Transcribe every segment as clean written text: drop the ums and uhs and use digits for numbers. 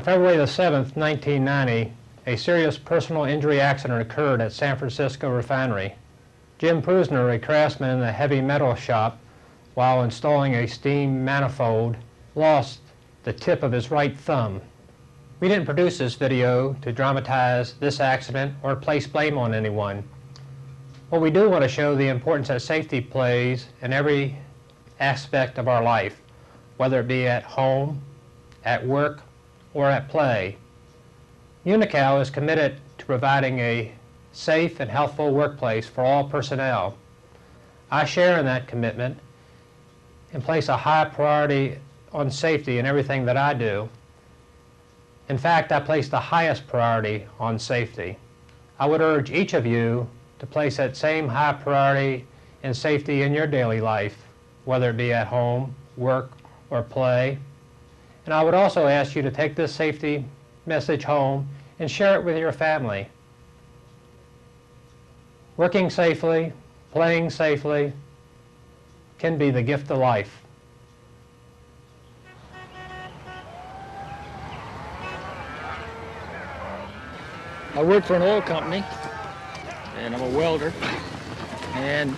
February the 7th, 1990, a serious personal injury accident occurred at San Francisco Refinery. Jim Prusner, a craftsman in the heavy metal shop, while installing a steam manifold, lost the tip of his right thumb. We didn't produce this video to dramatize this accident or place blame on anyone. What we do want to show the importance that safety plays in every aspect of our life, whether it be at home, at work, or at play. Unocal is committed to providing a safe and healthful workplace for all personnel. I share in that commitment and place a high priority on safety in everything that I do. In fact, I place the highest priority on safety. I would urge each of you to place that same high priority in safety in your daily life, whether it be at home, work, or play. And I would also ask you to take this safety message home and share it with your family. Working safely, playing safely can be the gift of life. I work for an oil company, and I'm a welder, and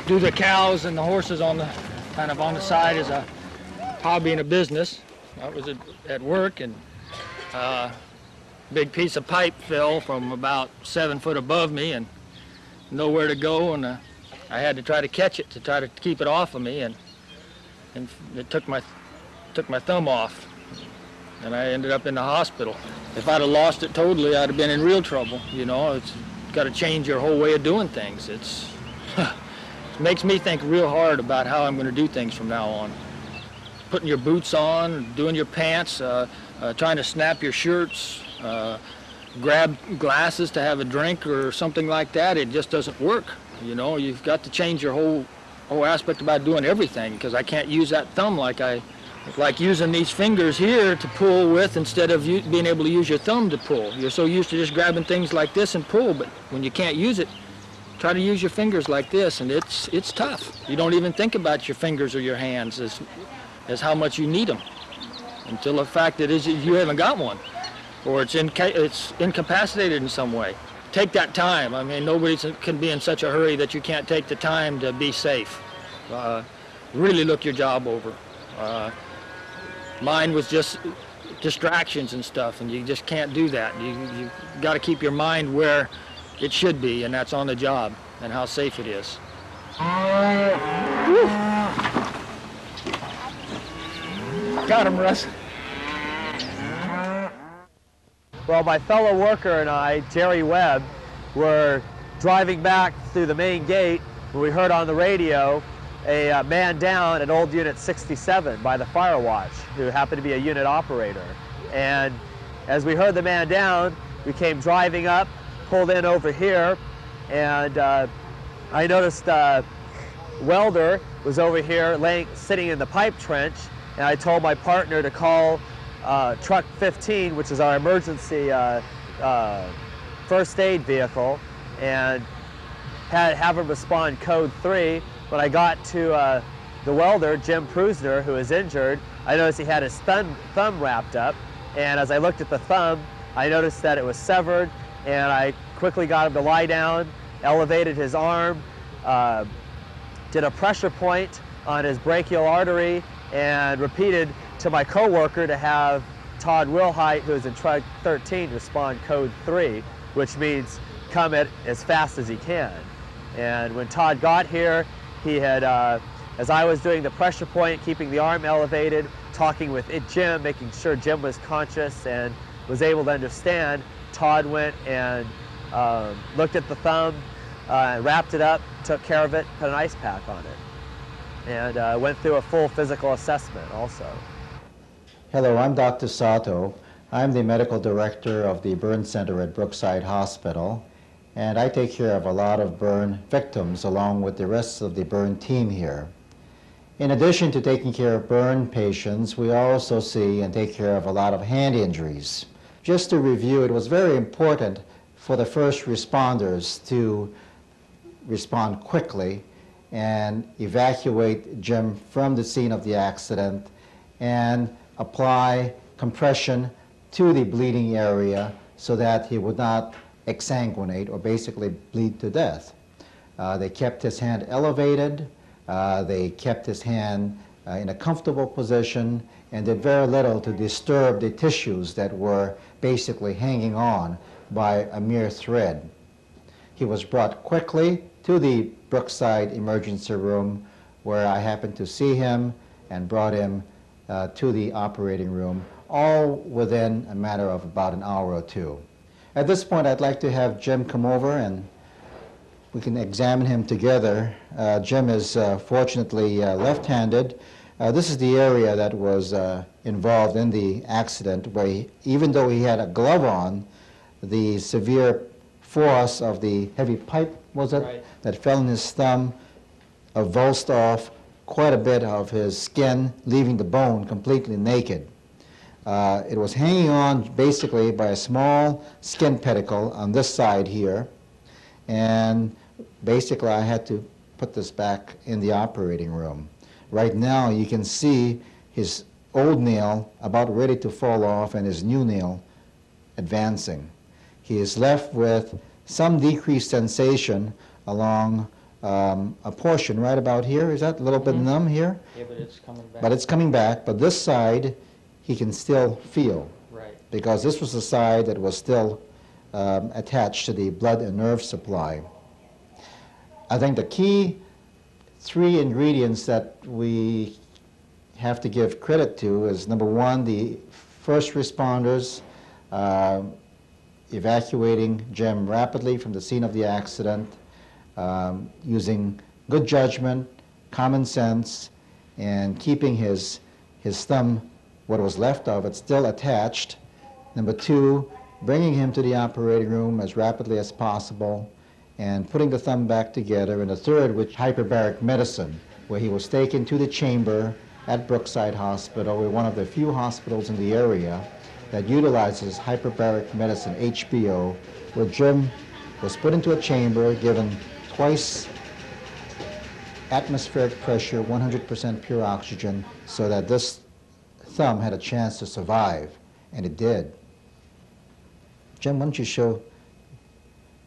do the cows and the horses on the kind of on the side as a hobby and a business. I was at work, and a big piece of pipe fell from about 7 foot above me, and nowhere to go, and I had to try to catch it to try to keep it off of me, and it took my thumb off, and I ended up in the hospital. If I'd have lost it totally, I'd have been in real trouble. You know, it's got to change your whole way of doing things. It makes me think real hard about how I'm going to do things from now on. Putting your boots on, doing your pants, trying to snap your shirts, grab glasses to have a drink or something like that, it just doesn't work. You know, you've got to change your whole aspect about doing everything, because I can't use that thumb like using these fingers here to pull with instead of being able to use your thumb to pull. You're so used to just grabbing things like this and pull, but when you can't use it, try to use your fingers like this, and it's tough. You don't even think about your fingers or your hands as how much you need them, until the fact that you haven't got one, or it's incapacitated in some way. Take that time. I mean, nobody can be in such a hurry that you can't take the time to be safe. Really look your job over. Mine was just distractions and stuff, and you just can't do that. You got to keep your mind where it should be, and that's on the job and how safe it is. Got him, Russ. Well, my fellow worker and I, Jerry Webb, were driving back through the main gate when we heard on the radio a man down at old Unit 67 by the fire watch, who happened to be a unit operator. And as we heard the man down, we came driving up, pulled in over here, and I noticed welder was over here sitting in the pipe trench, and I told my partner to call truck 15, which is our emergency first aid vehicle, and have him respond code 3. When I got to the welder, Jim Prusner, who was injured, I noticed he had his thumb wrapped up, and as I looked at the thumb, I noticed that it was severed, and I quickly got him to lie down, elevated his arm, did a pressure point on his brachial artery, and repeated to my coworker to have Todd Wilhite, who is in truck 13, respond code 3, which means come as fast as he can. And when Todd got here, he had, as I was doing the pressure point, keeping the arm elevated, talking with Jim, making sure Jim was conscious and was able to understand, Todd went and looked at the thumb, wrapped it up, took care of it, put an ice pack on it, and went through a full physical assessment also. Hello, I'm Dr. Sato. I'm the medical director of the burn center at Brookside Hospital, and I take care of a lot of burn victims along with the rest of the burn team here. In addition to taking care of burn patients, we also see and take care of a lot of hand injuries. Just to review, it was very important for the first responders to respond quickly and evacuate Jim from the scene of the accident and apply compression to the bleeding area so that he would not exsanguinate or basically bleed to death. They kept his hand elevated, they kept his hand in a comfortable position, and did very little to disturb the tissues that were basically hanging on by a mere thread. He was brought quickly to the Brookside emergency room, where I happened to see him and brought him to the operating room, all within a matter of about an hour or two. At this point, I'd like to have Jim come over and we can examine him together. Jim is fortunately left-handed. This is the area that was involved in the accident, where even though he had a glove on, the severe force of the heavy pipe, was it, Right, that fell in his thumb, avulsed off quite a bit of his skin, leaving the bone completely naked. It was hanging on basically by a small skin pedicle on this side here, and basically I had to put this back in the operating room. Right now you can see his old nail about ready to fall off and his new nail advancing. He is left with some decreased sensation along a portion right about here. Is that a little bit numb here? yeah, but it's coming back. But it's coming back, but this side he can still feel, Right. because this was the side that was still attached to the blood and nerve supply. I think the key three ingredients that we have to give credit to is, number one, the first responders evacuating Jim rapidly from the scene of the accident, using good judgment, common sense, and keeping his thumb, what was left of it, still attached. Number two, bringing him to the operating room as rapidly as possible and putting the thumb back together. And the third, which hyperbaric medicine, where he was taken to the chamber at Brookside Hospital. We're one of the few hospitals in the area that utilizes hyperbaric medicine, HBO, where Jim was put into a chamber, given twice atmospheric pressure, 100% pure oxygen, so that this thumb had a chance to survive, and it did. Jim, why don't you show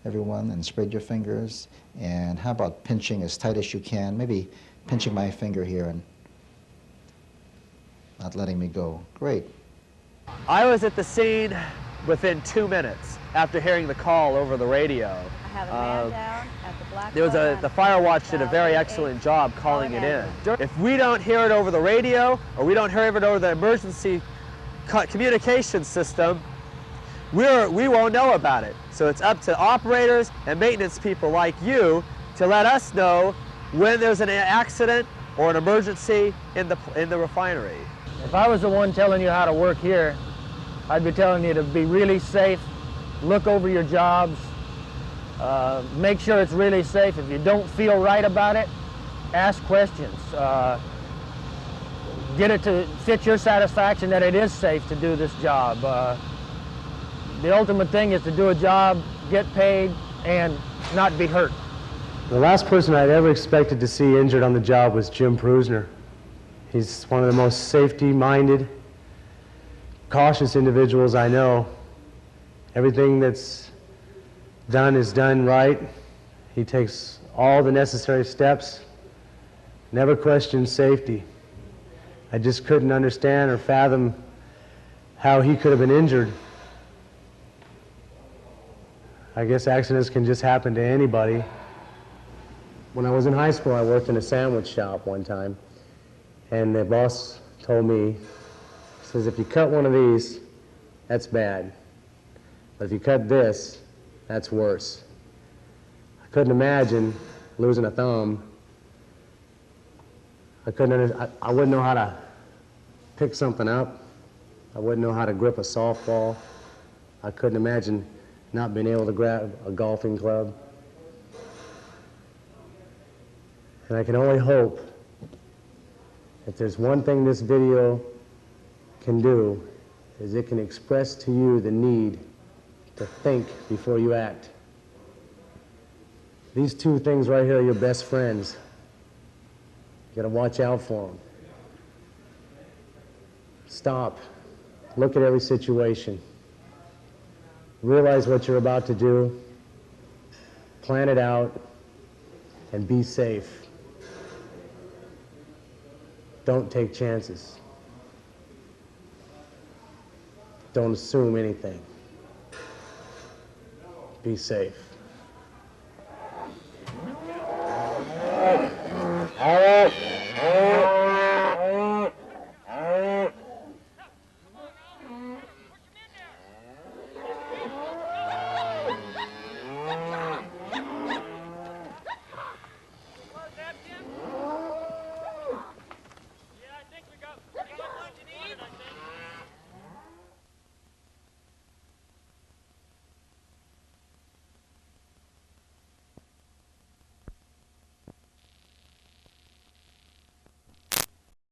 everyone and spread your fingers, and how about pinching as tight as you can, maybe pinching my finger here and not letting me go. Great. I was at the scene within 2 minutes after hearing the call over the radio. I have a man down at the Black There was the fire watch did a very excellent job calling it in. If we don't hear it over the radio, or we don't hear it over the emergency communication system, we won't know about it. So it's up to operators and maintenance people like you to let us know when there's an accident or an emergency in the refinery. If I was the one telling you how to work here, I'd be telling you to be really safe, look over your jobs, make sure it's really safe. If you don't feel right about it, ask questions. Get it to fit your satisfaction that it is safe to do this job. The ultimate thing is to do a job, get paid, and not be hurt. The last person I'd ever expected to see injured on the job was Jim Prusner. He's one of the most safety-minded, cautious individuals I know. Everything that's done is done right. He takes all the necessary steps, never questions safety. I just couldn't understand or fathom how he could have been injured. I guess accidents can just happen to anybody. When I was in high school, I worked in a sandwich shop one time, and the boss told me, says, if you cut one of these, that's bad. But if you cut this, that's worse. I couldn't imagine losing a thumb. I wouldn't know how to pick something up. I wouldn't know how to grip a softball. I couldn't imagine not being able to grab a golfing club. And I can only hope if there's one thing this video can do, is it can express to you the need to think before you act. These two things right here are your best friends. You gotta watch out for them. Stop. Look at every situation. Realize what you're about to do. Plan it out and be safe. Don't take chances. Don't assume anything. Be safe.